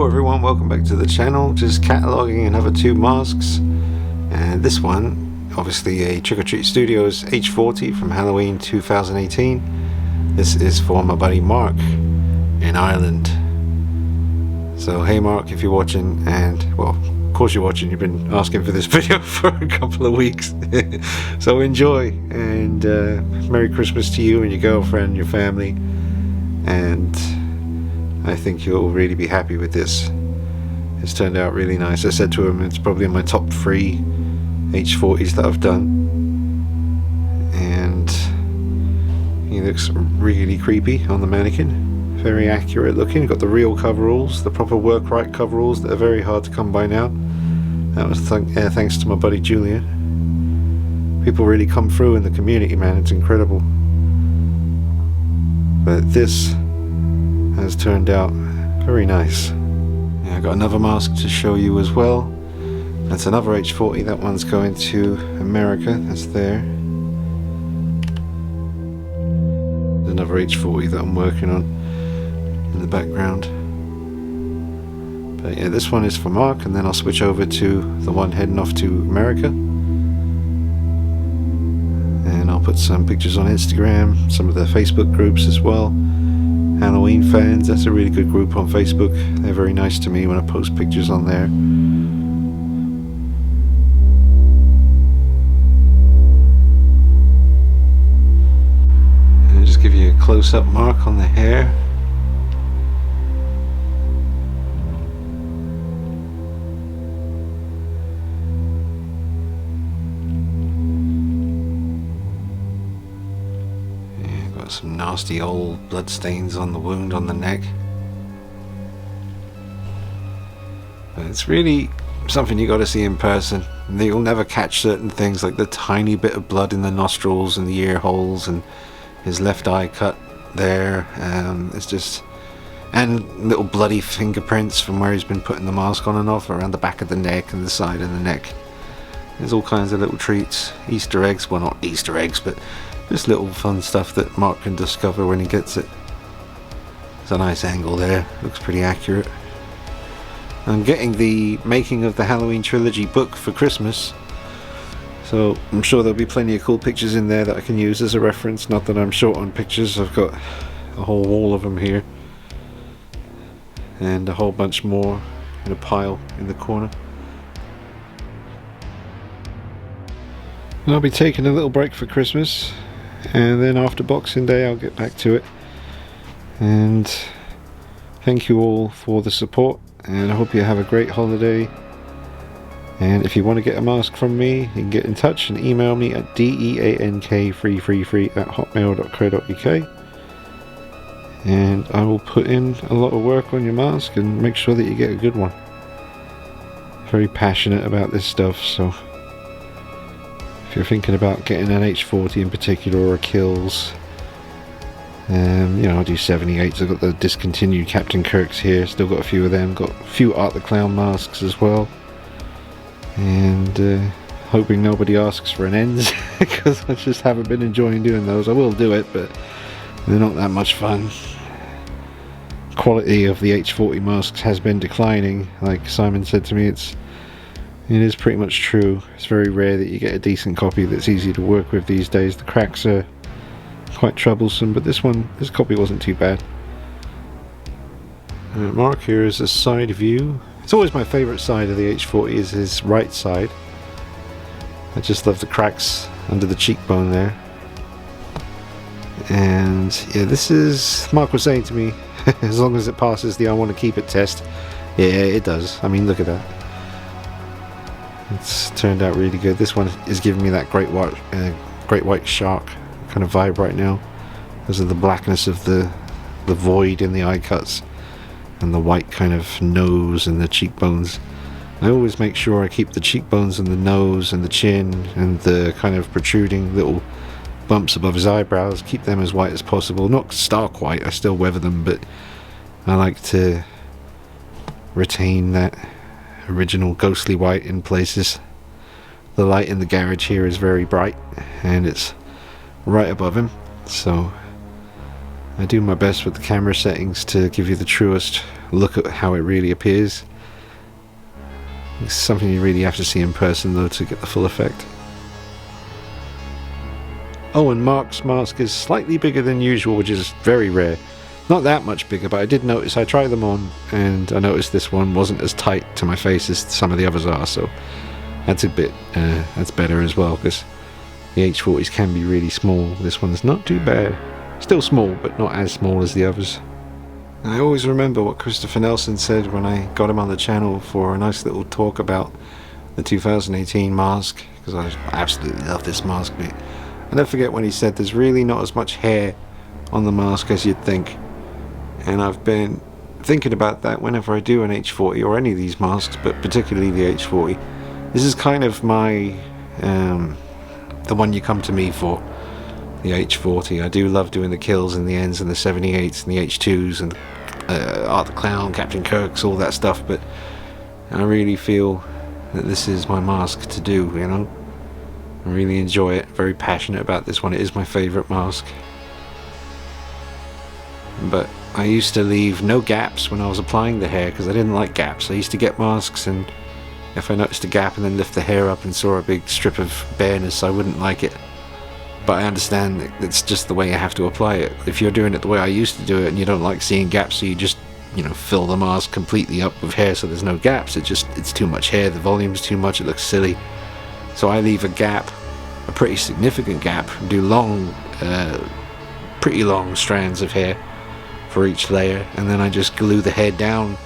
Hello everyone, welcome back to the channel. Just cataloging another 2 masks, and this one obviously a Trick or Treat Studios H40 from Halloween 2018. This is for my buddy Mark in Ireland. So hey Mark, if you're watching, and well of course you're watching, you've been asking for this video for a couple of weeks. So enjoy, and Merry Christmas to you and your girlfriend, your family, and I think you'll really be happy with this. It's turned out really nice. I said to him it's probably in my top 3 H40s that I've done, and he looks really creepy on the mannequin. Very accurate looking. Got the real coveralls, the proper work right coveralls that are very hard to come by now. That was thanks to my buddy Julian. People really come through in the community, man. It's incredible. But this has turned out very nice. Yeah, I got another mask to show you as well. That's another H40. That one's going to America. That's there. Another H40 that I'm working on in the background. But yeah, this one is for Mark, and then I'll switch over to the one heading off to America. And I'll put some pictures on Instagram, some of the Facebook groups as well. Halloween fans, that's a really good group on Facebook. They're very nice to me when I post pictures on there. And I'll just give you a close-up mark on the hair. Some nasty old blood stains on the wound on the neck. But it's really something you got to see in person. You'll never catch certain things, like the tiny bit of blood in the nostrils and the ear holes and his left eye cut there. It's just, and little bloody fingerprints from where he's been putting the mask on and off around the back of the neck and the side of the neck. There's all kinds of little treats, Easter eggs, well not Easter eggs, but just little fun stuff that Mark can discover when he gets it. There's a nice angle there, looks pretty accurate. I'm getting the Making of the Halloween Trilogy book for Christmas, so I'm sure there'll be plenty of cool pictures in there that I can use as a reference. Not that I'm short on pictures, I've got a whole wall of them here, and a whole bunch more in a pile in the corner. And I'll be taking a little break for Christmas, and then after Boxing Day I'll get back to it. And thank you all for the support, and I hope you have a great holiday. And if you want to get a mask from me, you can get in touch and email me at deankfreefree@hotmail.co.uk, and I will put in a lot of work on your mask and make sure that you get a good one. Very passionate about this stuff, so if you're thinking about getting an H40 in particular, or a Kills, you know, I do 78s. I've got the discontinued Captain Kirks here, still got a few of them, got a few Art the Clown masks as well, and hoping nobody asks for an ends because I just haven't been enjoying doing those. I will do it, but they're not that much fun. Quality of the H40 masks has been declining, like Simon said to me. It is pretty much true. It's very rare that you get a decent copy that's easy to work with these days. The cracks are quite troublesome, but this copy wasn't too bad. Mark here is a side view. It's always my favourite side of the H40 is his right side. I just love the cracks under the cheekbone there. And yeah, this is, Mark was saying to me, as long as it passes the I want to keep it test. Yeah, it does. I mean, look at that. It's turned out really good. This one is giving me that great white shark kind of vibe right now, because of the blackness of the void in the eye cuts and the white kind of nose and the cheekbones. I always make sure I keep the cheekbones and the nose and the chin and the kind of protruding little bumps above his eyebrows, keep them as white as possible. Not stark white, I still weather them, but I like to retain that original ghostly white in places. The light in the garage here is very bright, and it's right above him, so I do my best with the camera settings to give you the truest look at how it really appears. It's something you really have to see in person though to get the full effect. Oh, and Mark's mask is slightly bigger than usual, which is very rare. Not that much bigger, but I did notice, I tried them on and I noticed this one wasn't as tight to my face as some of the others are, so that's a bit, that's better as well, because the H40s can be really small. This one's not too bad. Still small, but not as small as the others. I always remember what Christopher Nelson said when I got him on the channel for a nice little talk about the 2018 mask, because I absolutely love this mask. But I never forget when he said there's really not as much hair on the mask as you'd think. And I've been thinking about that whenever I do an H40 or any of these masks, but particularly the H40. This is kind of my, the one you come to me for, the H40. I do love doing the kills and the ends and the 78s and the H2s and Art the Clown, Captain Kirk's, all that stuff, but I really feel that this is my mask to do, you know. I really enjoy it, very passionate about this one. It is my favourite mask. But I used to leave no gaps when I was applying the hair because I didn't like gaps. I used to get masks and if I noticed a gap and then lift the hair up and saw a big strip of bareness, I wouldn't like it. But I understand that it's just the way you have to apply it. If you're doing it the way I used to do it and you don't like seeing gaps, so you just, you know, fill the mask completely up with hair so there's no gaps. It's too much hair, the volume's too much, it looks silly. So I leave a gap, a pretty significant gap, and do long, pretty long strands of hair for each layer, and then I just glue the hair down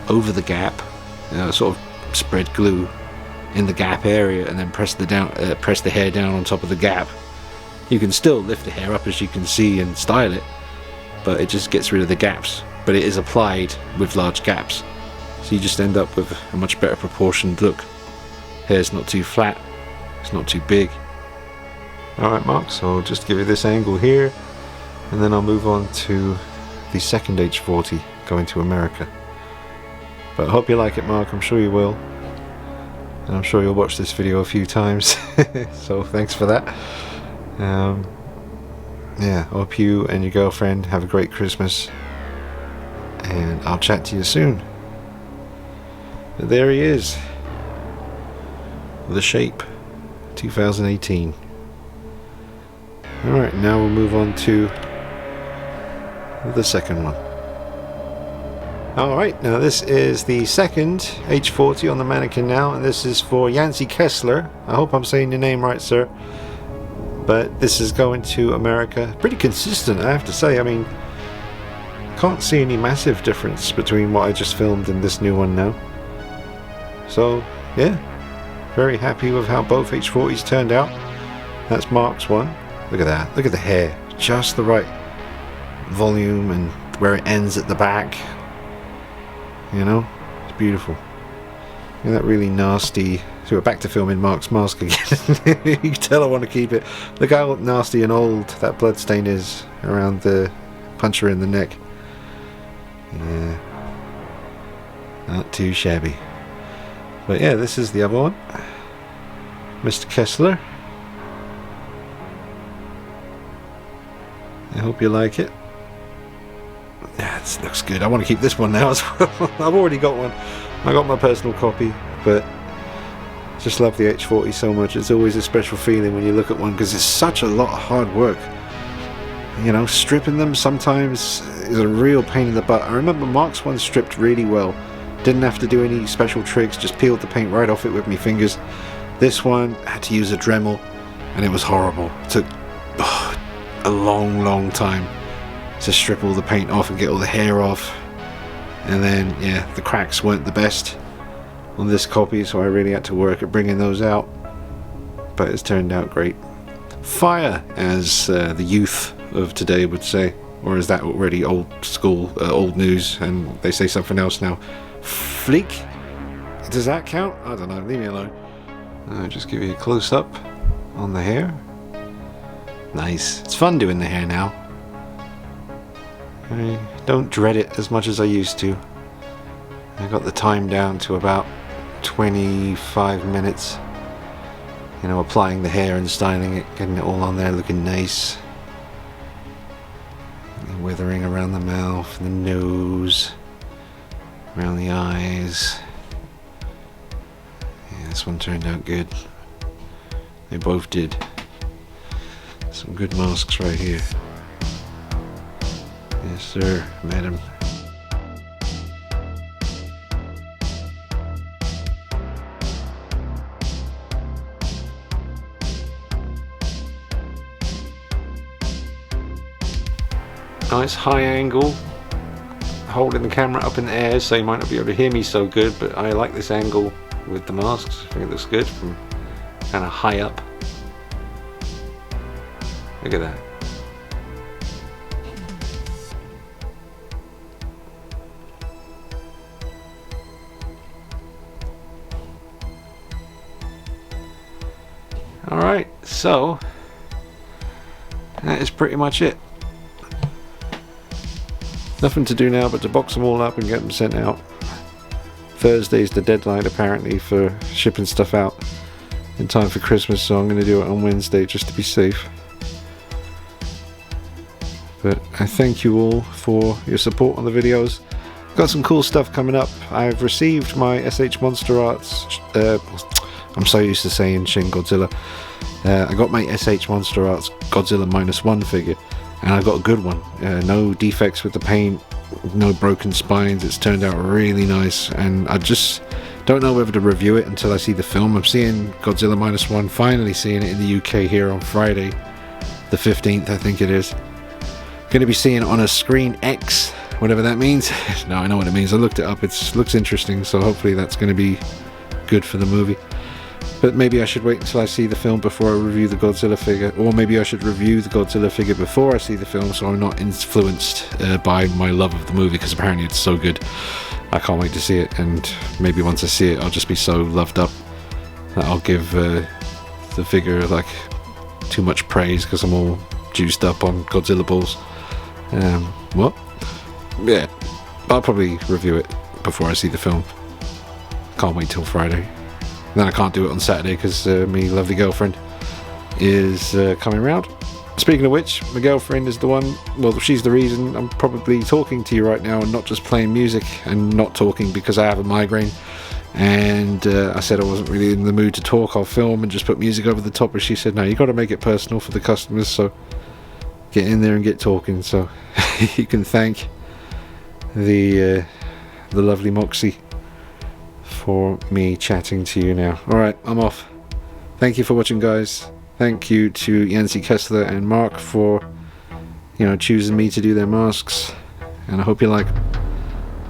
over the gap, sort of spread glue in the gap area, and then press the hair down on top of the gap. You can still lift the hair up, as you can see, and style it, but it just gets rid of the gaps. But it is applied with large gaps, so you just end up with a much better proportioned look. Hair's not too flat, it's not too big. Alright Mark, so I'll just give you this angle here, and then I'll move on to the second H40 going to America. But I hope you like it, Mark. I'm sure you will, and I'm sure you'll watch this video a few times. So thanks for that. Yeah, hope you and your girlfriend have a great Christmas, and I'll chat to you soon. But there he is, the Shape 2018. Alright, now we'll move on to the second one. Alright, now this is the second H40 on the mannequin now, and this is for Yancey Kessler. I hope I'm saying your name right, sir. But this is going to America. Pretty consistent, I have to say. I mean, can't see any massive difference between what I just filmed and this new one now. So, yeah, very happy with how both H40s turned out. That's Mark's one. Look at that. Look at the hair. Just the right volume and where it ends at the back. You know, it's beautiful. And that really nasty. So we're back to filming Mark's mask again. You can tell I want to keep it. Look how nasty and old that blood stain is around the puncher in the neck. Yeah, not too shabby. But yeah, this is the other one, Mr. Kessler. I hope you like it. Yeah, this looks good. I want to keep this one now as well. I've already got one. I got my personal copy, but just love the H40 so much. It's always a special feeling when you look at one, because it's such a lot of hard work. You know, stripping them sometimes is a real pain in the butt. I remember Mark's one stripped really well. Didn't have to do any special tricks, just peeled the paint right off it with my fingers. This one, I had to use a Dremel, and it was horrible. It took a long time to strip all the paint off and get all the hair off. And then, yeah, the cracks weren't the best on this copy, so I really had to work at bringing those out. But it's turned out great. Fire, as the youth of today would say, or is that already old school, old news, and they say something else now? Fleek? Does that count? I don't know, leave me alone. I'll just give you a close-up on the hair. Nice. It's fun doing the hair now. I don't dread it as much as I used to. I got the time down to about 25 minutes. You know, applying the hair and styling it, getting it all on there looking nice. Withering around the mouth, the nose. around the eyes. Yeah, this one turned out good. They both did. Some good masks right here. Yes sir, madam. Nice high angle, holding the camera up in the air, so you might not be able to hear me so good, but I like this angle with the masks. I think it looks good from kind of high up. Look at that. Alright, so that is pretty much it. Nothing to do now but to box them all up and get them sent out. Thursday's the deadline apparently for shipping stuff out in time for Christmas, so I'm going to do it on Wednesday just to be safe. But I thank you all for your support on the videos. Got some cool stuff coming up. I've received my SH Monster Arts, I'm so used to saying Shin Godzilla. I got my SH Monster Arts Godzilla -1 figure. And I got a good one. No defects with the paint, no broken spines. It's turned out really nice, and I just don't know whether to review it until I see the film. I'm seeing Godzilla -1, finally seeing it in the UK here on Friday the 15th, I think it is. Going to be seeing it on a screen X, whatever that means. No, I know what it means. I looked it up. It looks interesting, so hopefully that's going to be good for the movie. But maybe I should wait until I see the film before I review the Godzilla figure, or maybe I should review the Godzilla figure before I see the film, so I'm not influenced by my love of the movie, because apparently it's so good. I can't wait to see it, and maybe once I see it I'll just be so loved up that I'll give the figure like too much praise because I'm all juiced up on Godzilla balls. What? Yeah, I'll probably review it before I see the film. Can't wait till Friday. Then I can't do it on Saturday because my lovely girlfriend is coming round. Speaking of which, my girlfriend is the one, well, she's the reason I'm probably talking to you right now and not just playing music and not talking because I have a migraine. And I said I wasn't really in the mood to talk. I'll film and just put music over the top. But she said, no, you got to make it personal for the customers. So get in there and get talking. So you can thank the lovely Moxie for me chatting to you now. Alright, I'm off. Thank you for watching, guys. Thank you to Yancy Kessler and Mark for, choosing me to do their masks. And I hope you like them.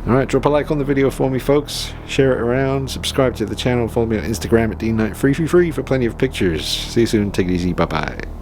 Alright, drop a like on the video for me, folks. Share it around. Subscribe to the channel. Follow me on Instagram at DKnight333 for plenty of pictures. See you soon. Take it easy. Bye-bye.